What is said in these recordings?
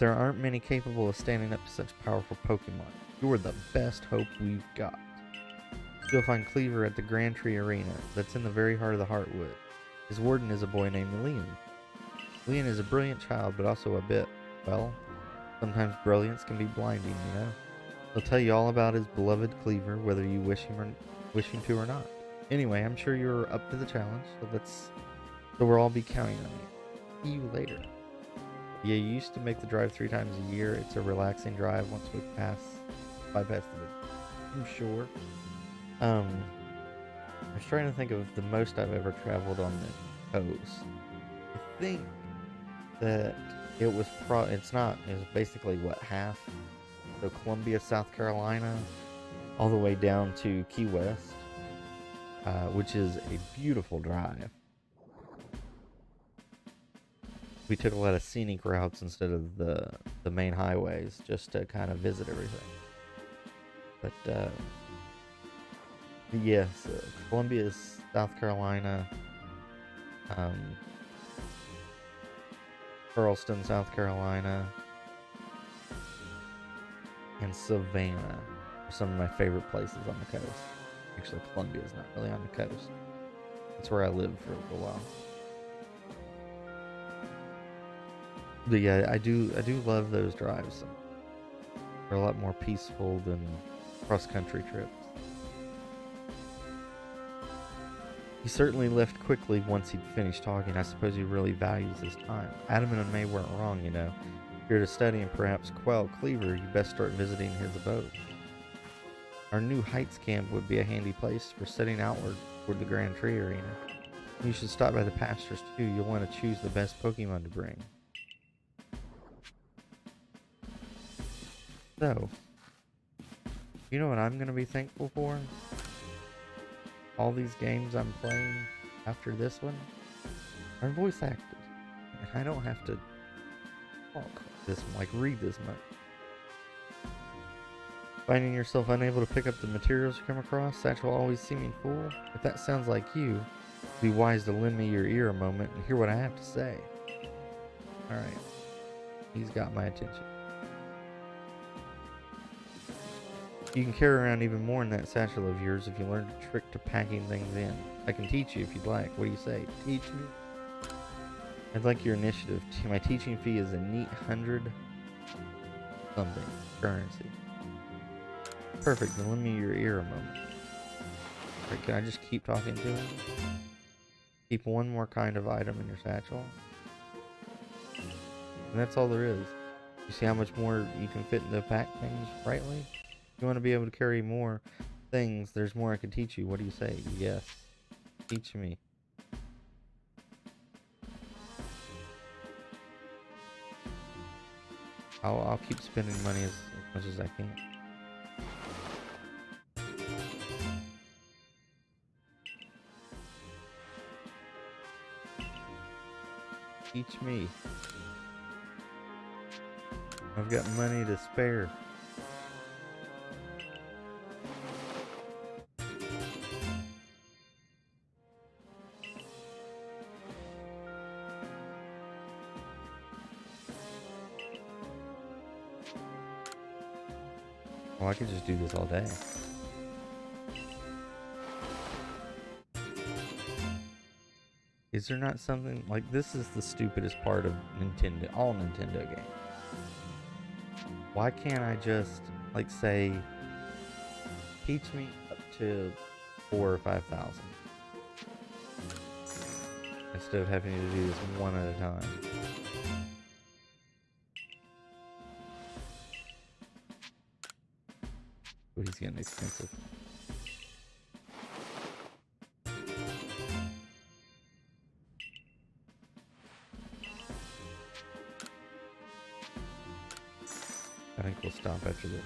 there aren't many capable of standing up to such powerful Pokemon. You're the best hope we've got. You'll find Cleaver at the Grand Tree Arena, that's in the very heart of the Heartwood. His warden is a boy named Leon. Leon is a brilliant child, but also a bit, well, sometimes brilliance can be blinding, you know? He'll tell you all about his beloved Cleaver, whether you wish him to or not. Anyway, I'm sure you're up to the challenge, so we'll all be counting on you. See you later. Yeah, you used to make the drive 3 times a year. It's a relaxing drive once we bypass the I'm sure. I was trying to think of the most I've ever traveled on the coast. I think that it was it's not. It was basically what, half? So Columbia, South Carolina, all the way down to Key West, which is a beautiful drive. We took a lot of scenic routes instead of the main highways just to kind of visit everything. But yes, Columbia is South Carolina, Charleston, South Carolina, and Savannah are some of my favorite places on the coast. Actually, Columbia is not really on the coast. That's where I lived for a while. But yeah, I do love those drives. They're a lot more peaceful than cross-country trips. He certainly left quickly once he'd finished talking. I suppose he really values his time. Adam and May weren't wrong, you know. If you're to study and perhaps quell Cleaver, you best start visiting his abode. Our new Heights camp would be a handy place for setting outward toward the Grand Tree Arena. You should stop by the pastures too. You'll want to choose the best Pokemon to bring. So, you know what I'm going to be thankful for? All these games I'm playing after this one are voice acted. And I don't have to talk read this much. Finding yourself unable to pick up the materials you come across, Satchel always seeming full? If that sounds like you, it'd be wise to lend me your ear a moment and hear what I have to say. Alright. He's got my attention. You can carry around even more in that satchel of yours if you learn the trick to packing things in. I can teach you if you'd like. What do you say? Teach me? I'd like your initiative. My teaching fee is a neat 100 something currency. Perfect. Then lend me your ear a moment. Right, can I just keep talking to him? Keep one more kind of item in your satchel. And that's all there is. You see how much more you can fit in the pack things rightly? You want to be able to carry more things, there's more I can teach you. What do you say? Yes. Teach me. I'll keep spending money as much as I can. Teach me. I've got money to spare. Well, I could just do this all day. Is there not something like this? Is the stupidest part of Nintendo, all Nintendo games. Why can't I just like say, teach me up to 4,000 or 5,000 instead of having to do this one at a time? Oh, he's getting expensive. I think we'll stop after this.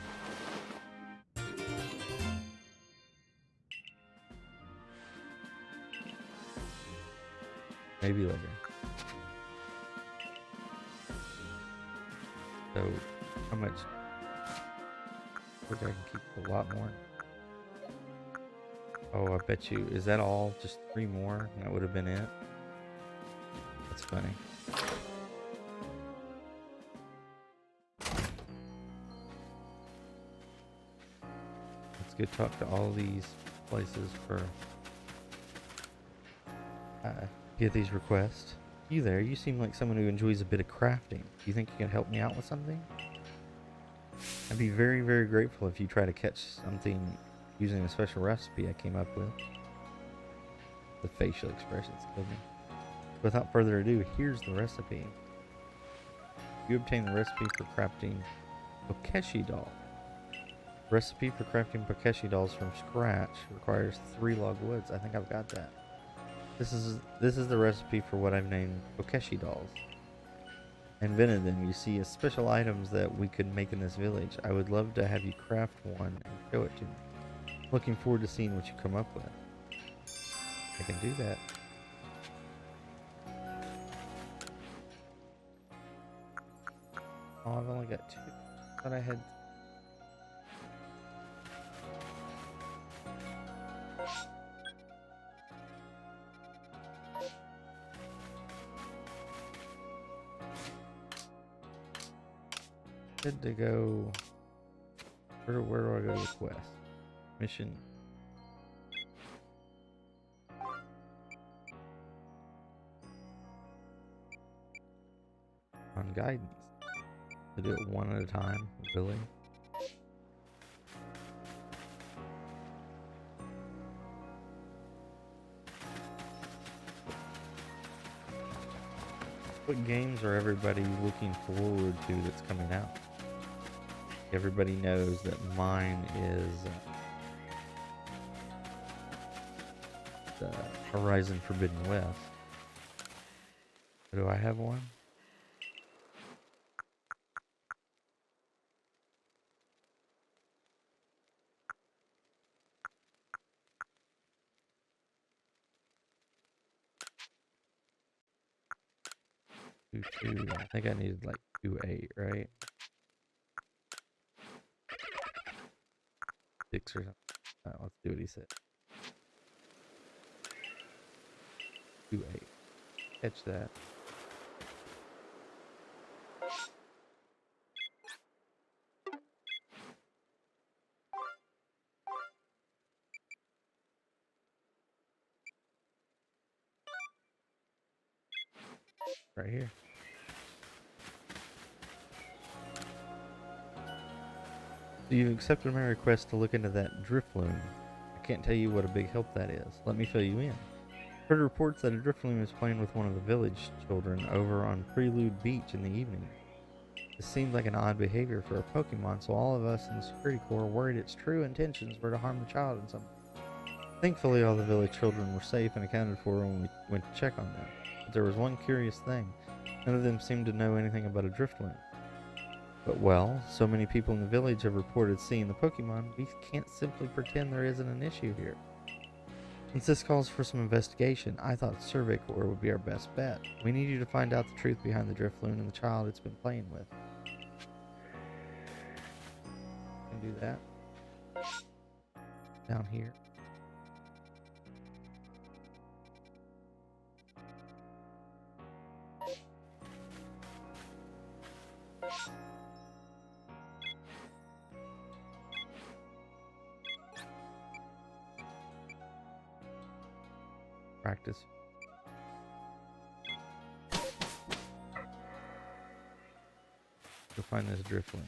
Maybe later. So, how much? I think I can keep a lot more. Oh, I bet you. Is that all? Just 3 more? That would have been it? That's funny. go talk to all these places for get these requests. You there? You seem like someone who enjoys a bit of crafting. Do you think you can help me out with something? I'd be very, very grateful if you try to catch something using a special recipe I came up with. The facial expressions killed me. Without further ado, here's the recipe. You obtain the recipe for crafting Bokeshi doll. Recipe for crafting Bokeshi dolls from scratch requires 3 log woods. I think I've got that. This is the recipe for what I've named Bokeshi dolls. I invented them. You see, as special items that we could make in this village. I would love to have you craft one and show it to me. Looking forward to seeing what you come up with. I can do that. Oh, I've only got 2. I thought I had. Good to go. Where do I go to the quest? Mission. On guidance. To do it one at a time, really? What games are everybody looking forward to that's coming out? Everybody knows that mine is the Horizon Forbidden West. Do I have one? Two. I think I needed like 2.8, right? 6 or something. Let's do what he said. 2.8. Catch that. Right here. So you've accepted my request to look into that drift loom. I can't tell you what a big help that is. Let me fill you in. Heard reports that a drift loom is playing with one of the village children over on Prelude Beach in the evening. This seems like an odd behavior for a Pokemon, so all of us in the security corps are worried its true intentions were to harm the child in some way. Thankfully, all the village children were safe and accounted for when we went to check on them. But there was one curious thing. None of them seemed to know anything about a drift loom. But well, so many people in the village have reported seeing the Pokemon, we can't simply pretend there isn't an issue here. Since this calls for some investigation, I thought Survey Corps would be our best bet. We need you to find out the truth behind the drift loom and the child it's been playing with. Can do that. Down here. Practice. Go find this drift loom.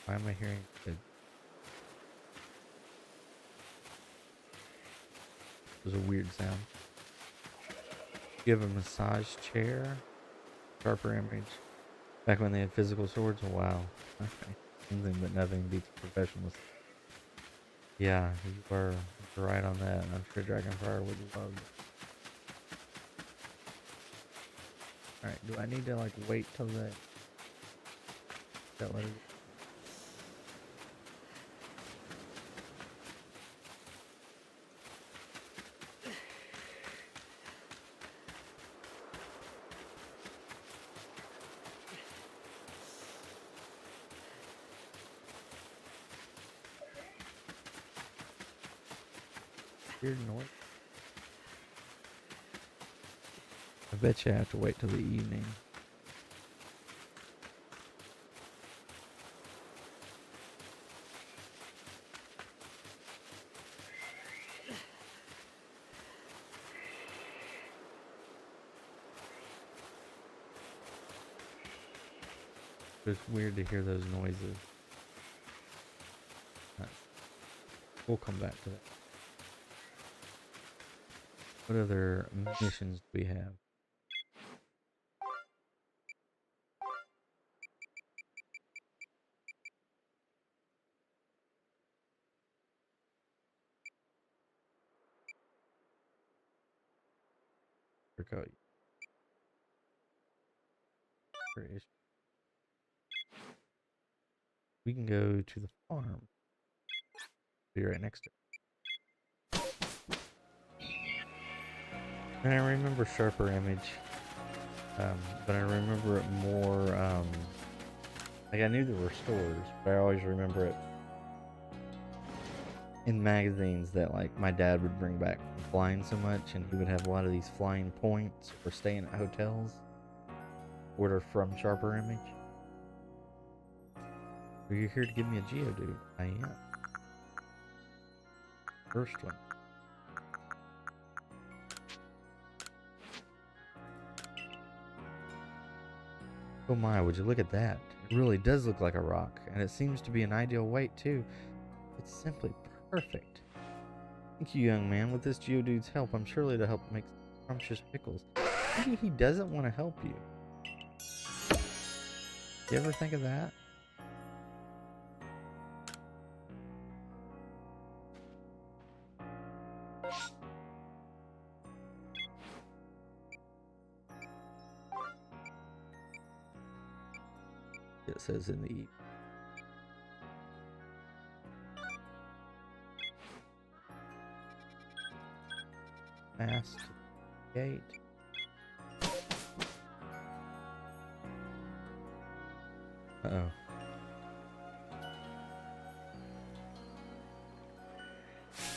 Why am I hearing it? It was a weird sound. You have a massage chair. Sharper image. Back when they had physical swords? Wow. Okay. Something but nothing beats professionals. Yeah, you are right on that. I'm sure Dragonfire would love it. Alright, do I need to like wait till that let it weird noise? I bet you have to wait till the evening. It's weird to hear those noises. We'll come back to that. What other missions do we have? We can go to the farm. Be right next to it. And I remember Sharper Image, but I remember it more, like I knew there were stores, but I always remember it in magazines that like my dad would bring back from flying so much, and he would have a lot of these flying points or staying at hotels. Order from Sharper Image. Are you here to give me a Geodude? I am. First one. Oh my, would you look at that? It really does look like a rock, and it seems to be an ideal weight too. It's simply perfect. Thank you, young man. With this Geodude's help, I'm surely to help make scrumptious pickles. Maybe he doesn't want to help you. You ever think of that? It says in the past gate. Uh-oh.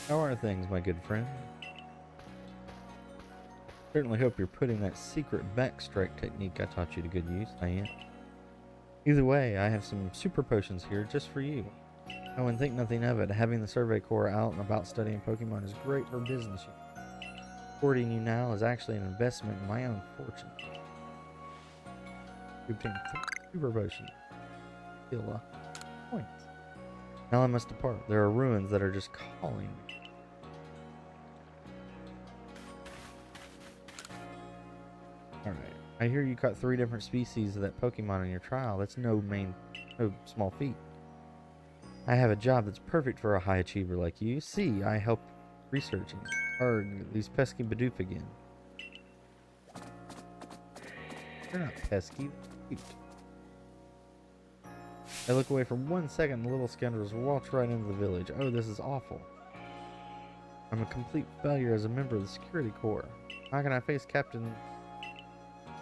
How are things, my good friend? Certainly hope you're putting that secret backstrike technique I taught you to good use. I am. Either way, I have some super potions here just for you. Oh, and think nothing of it. Having the Survey Corps out and about studying Pokemon is great for business. Supporting you now is actually an investment in my own fortune. You obtained super potions. Feel points. Now I must depart. There are ruins that are just calling me. Alright. I hear you caught 3 different species of that Pokemon in your trial. That's no small feat. I have a job that's perfect for a high achiever like you. See, I help researching. Or these pesky Bidoof again. They're not pesky, they're cute. I look away for 1 second, the little scoundrels walked right into the village. Oh, this is awful. I'm a complete failure as a member of the security corps. How can I face Captain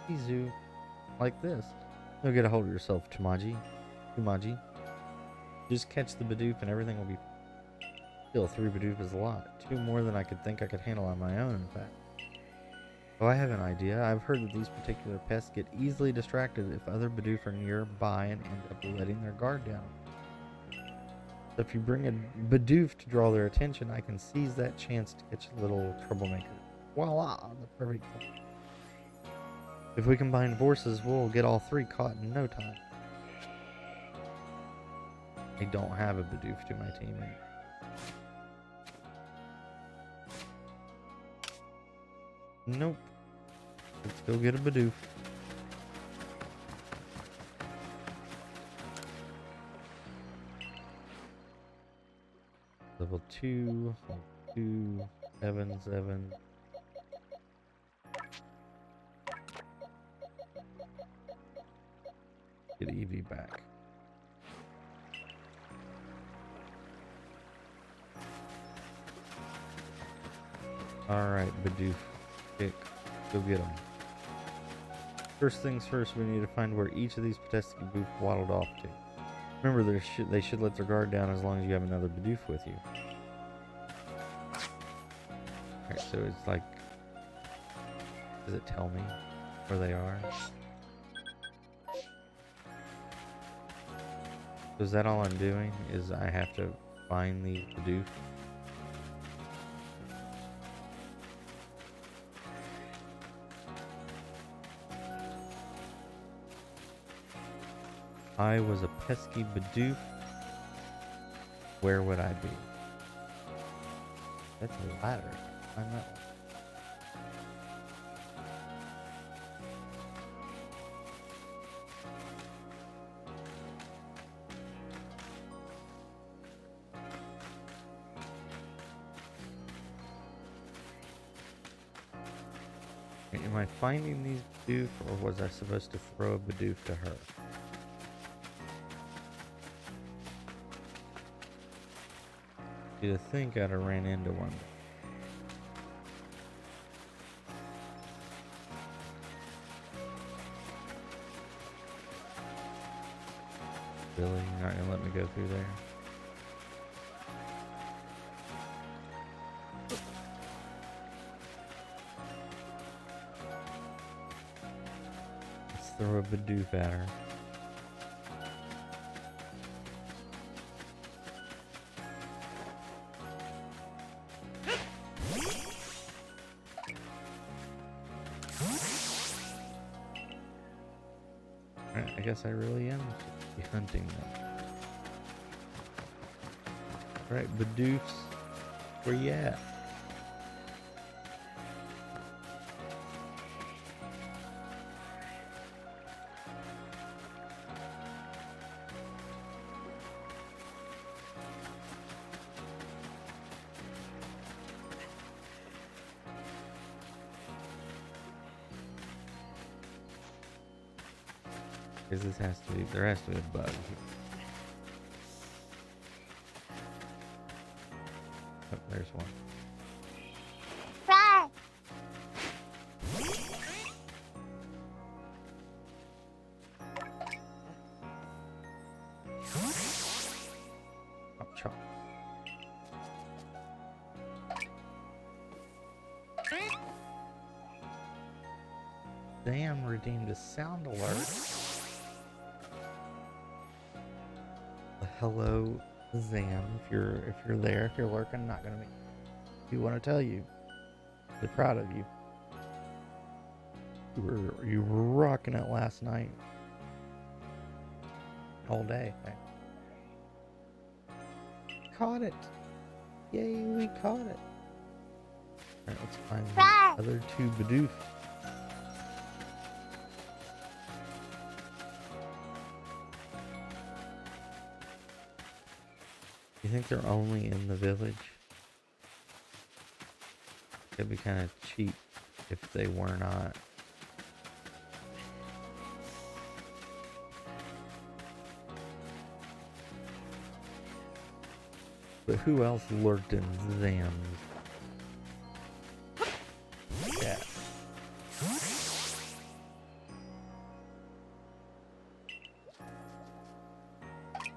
Izu like this? You'll get a hold of yourself, Tumaji. Just catch the Bidoof and everything will be... Still, 3 Bidoof is a lot. 2 more than I could think I could handle on my own, in fact. Oh, I have an idea. I've heard that these particular pests get easily distracted if other Bidoof are nearby and end up letting their guard down. So if you bring a Bidoof to draw their attention, I can seize that chance to catch a little troublemaker. Voila! The perfect thing. If we combine forces, we'll get all 3 caught in no time. I don't have a Bidoof to my team anymore. Nope. Let's go get a Bidoof. Level 2, 7. Get Eevee back. Alright, Bidoof. Go get them. First things first, we need to find where each of these pesky Bidoof waddled off to. Remember, they should let their guard down as long as you have another Bidoof with you. Alright, so it's like Does it tell me where they are? So is that all I'm doing? Is I have to find these Bidoof? I was a pesky Bidoof. Where would I be? That's a ladder. I'm not. Am I finding these Bidoof, or was I supposed to throw a Bidoof to her? You'd think I'd have ran into one. Really? You're not gonna let me go through there? Let's throw a Bidoof at her. I guess I really am hunting them. Right, Bidoofs, where you at? Because this has to be, there has to be a bug here. Oh, there's one. Fry. Oh, chop. Damn, redeemed a sound alert. Hello, Zam. If you're there, if you're lurking, not gonna make you want to tell you. They're proud of you. You were rocking it last night. All day. Caught it. Yay, we caught it. Alright, let's find the other two Bidoof. You think they're only in the village? It'd be kind of cheap if they were not. But who else lurked in Zams? Yeah.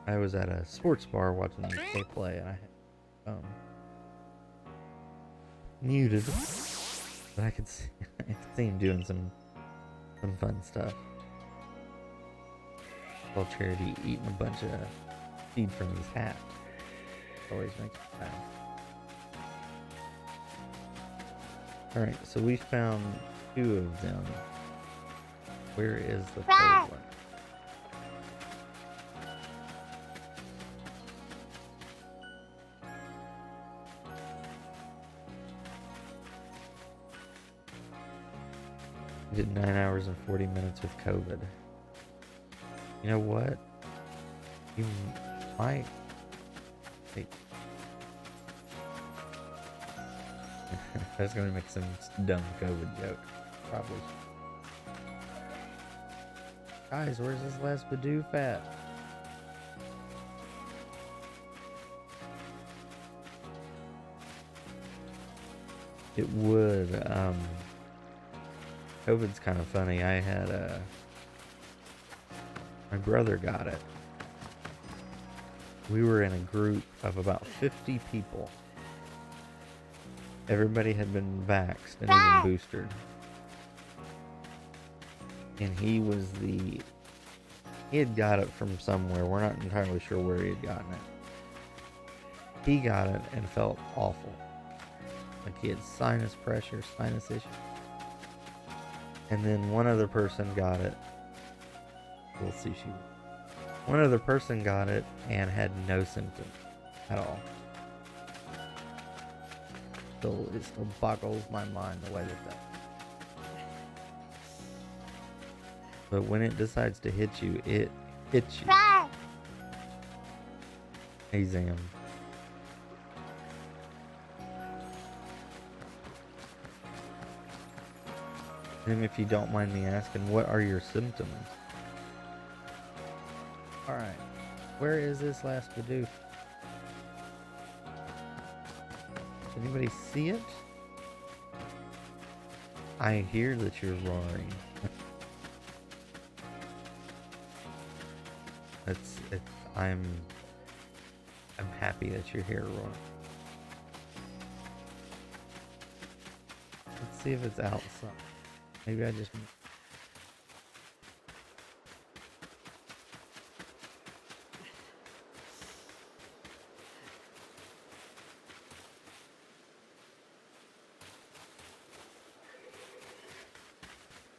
I was at a sports bar watching the UK play, and I had muted, but I could see him doing some fun stuff. While Charity eating a bunch of seed from his hat. Always makes me laugh. All right, so we found 2 of them. Where is the 3rd one? I did 9 hours and 40 minutes with COVID. You know what? You might. Hey. I was gonna make some dumb COVID joke. Probably. Guys, where's this last Bidoof at? It would, COVID's kind of funny. I had my brother got it. We were in a group of about 50 people. Everybody had been vaxxed and even boosted. and he had got it from somewhere. We're not entirely sure where he had gotten it. He got it and felt awful. Like he had sinus pressure, sinus issues. And then one other person got it. We'll see. One other person got it and had no symptoms at all. It still boggles my mind the way that. But when it decides to hit you, it hits you. Hey, Zam. And if you don't mind me asking, what are your symptoms? Alright. Where is this last Bidoof? Does anybody see it? I hear that you're roaring. I'm happy that you're here, roaring. Let's see if it's outside. Maybe I just...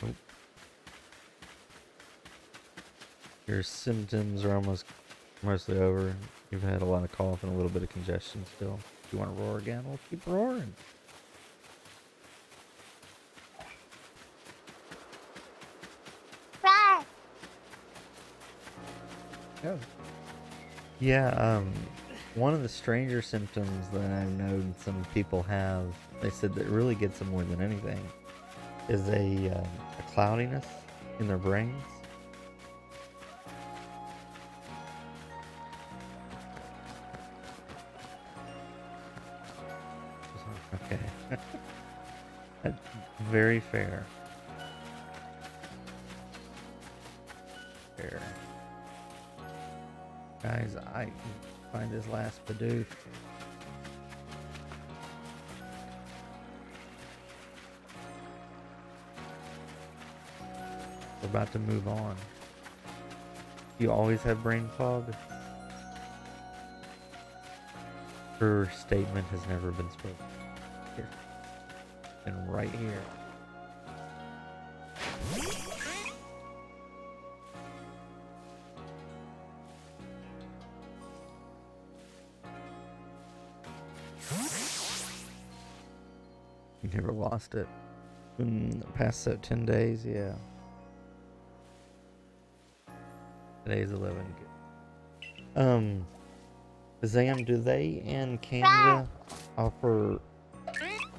Oh. Your symptoms are mostly over. You've had a lot of cough and a little bit of congestion still. If you want to roar again, we'll keep roaring. Yeah, one of the stranger symptoms that I've known some people have, they said that really gets them more than anything, is a cloudiness in their brains. Okay. That's very fair. Fair. Guys, I can find his last Bidoof. We're about to move on. You always have brain fog? Her statement has never been spoken. Here. And right here. You never lost it. In the past 10 days, yeah. Today's 11. Zam, do they in Canada offer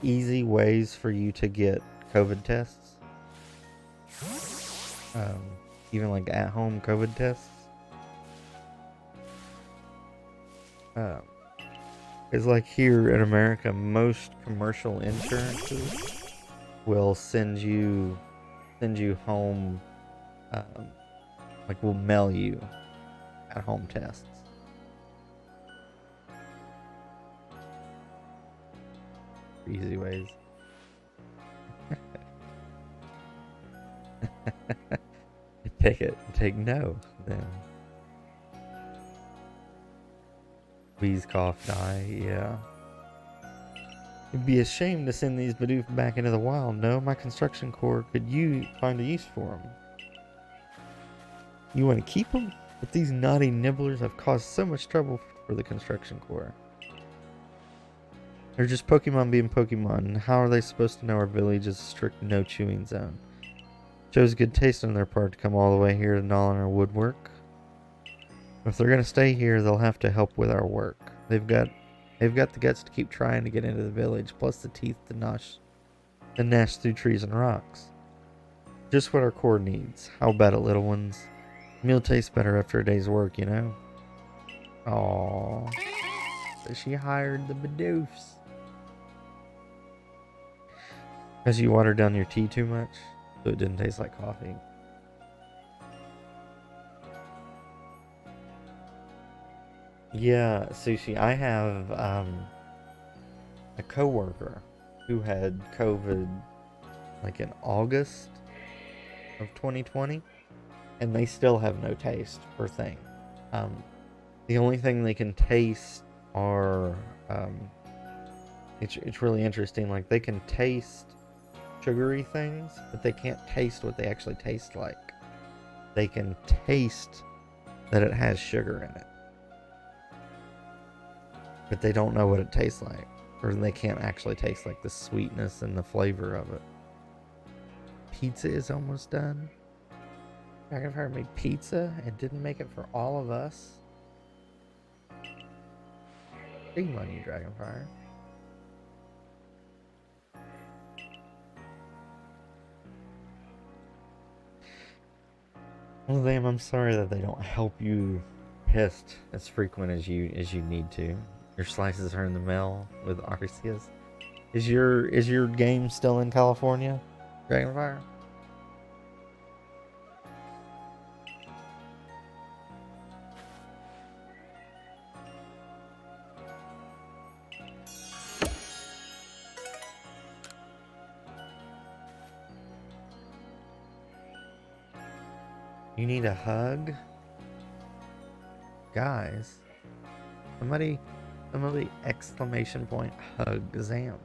easy ways for you to get COVID tests? Even like at-home COVID tests? It's like here in America, most commercial insurances will send you home, like will mail you at-home tests. Easy ways. Take no then. Wheeze, cough, die, yeah. It'd be a shame to send these Bidoof back into the wild. No, my construction corps could find a use for them. You want to keep them? But these naughty nibblers have caused so much trouble for the construction corps. They're just Pokemon being Pokemon. How are they supposed to know our village is a strict no chewing zone? Shows good taste on their part to come all the way here to gnaw on our woodwork. If they're gonna stay here, they'll have to help with our work. They've got the guts to keep trying to get into the village, plus the teeth to gnash through trees and rocks. Just what our core needs. How about it, little ones? Meal tastes better after a day's work, you know? Aww. So she hired the Bidoofs. Because you watered down your tea too much, so it didn't taste like coffee. Yeah, Sushi, I have a coworker who had COVID like in August of 2020, and they still have no taste for things. The only thing they can taste are, it's really interesting. Like, they can taste sugary things, but they can't taste what they actually taste like. They can taste that it has sugar in it, but they don't know what it tastes like, or they can't actually taste like the sweetness and the flavor of it. Pizza is almost done. Dragonfire made pizza and didn't make it for all of us. Shame on you, Dragonfire. Well, damn, I'm sorry that they don't help you pissed as frequent as you need to. Your slices are in the mail with Arceus. Is your game still in California, Dragonfire? You need a hug? Guys, somebody exclamation point hug Zam.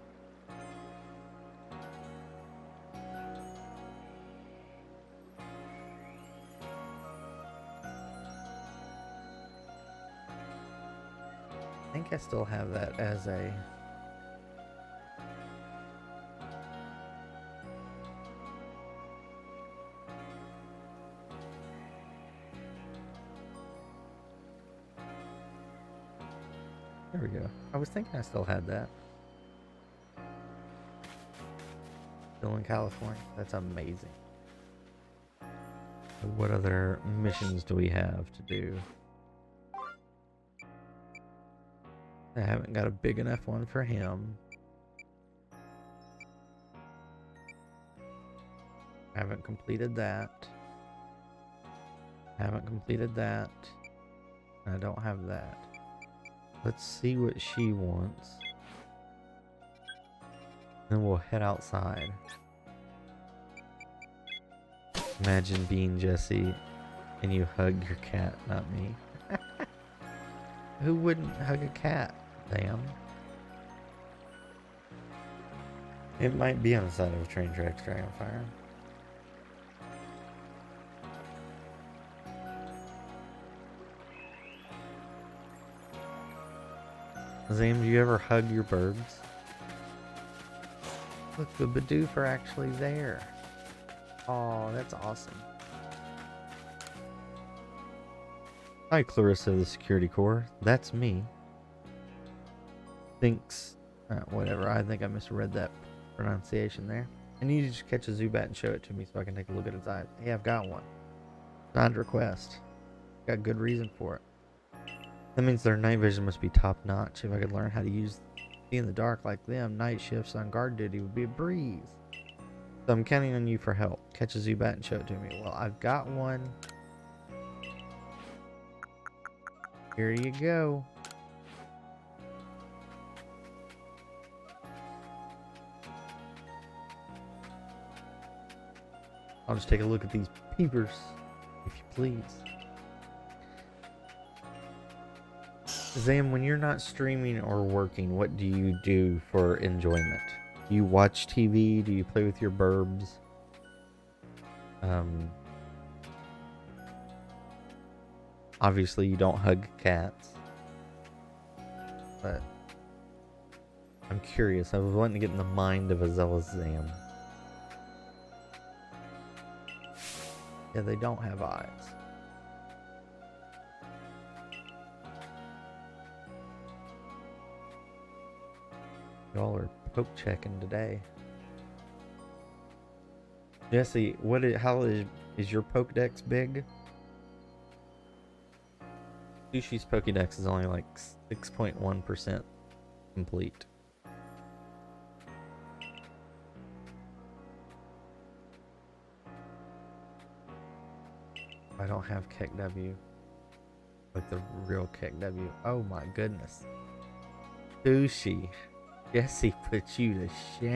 I think I still have that as a... There we go. I was thinking I still had that. Still in California. That's amazing. What other missions do we have to do? I haven't got a big enough one for him. Haven't completed that. Haven't completed that. I don't have that. Let's see what she wants. Then we'll head outside. Imagine being Jesse and you hug your cat, not me. Who wouldn't hug a cat? Damn. It might be on the side of a train tracks, Dragonfire. Zam, do you ever hug your birds? Look, the Bidoof are actually there. Oh, that's awesome. Hi, Clarissa of the Security Corps. That's me. Thinks... whatever, I think I misread that pronunciation there. I need you to just catch a Zubat and show it to me so I can take a look at its eyes. Hey, I've got one. Signed request. Got good reason for it. That means their night vision must be top notch. If I could learn how to use see in the dark like them, night shifts on guard duty would be a breeze. So I'm counting on you for help. Catch a Zubat and show it to me. Well, I've got one. Here you go. I'll just take a look at these peepers, if you please. Zam, when you're not streaming or working, what do you do for enjoyment? Do you watch TV? Do you play with your burbs? Obviously you don't hug cats. But I'm curious. I was wanting to get in the mind of a zealous Zam. Yeah, they don't have eyes. Y'all are poke checking today. Jesse, how is your Pokedex big? Sushi's Pokedex is only like 6.1% complete. I don't have KEKW. Like the real KEKW. Oh my goodness. Sushi. Jesse put you to shame.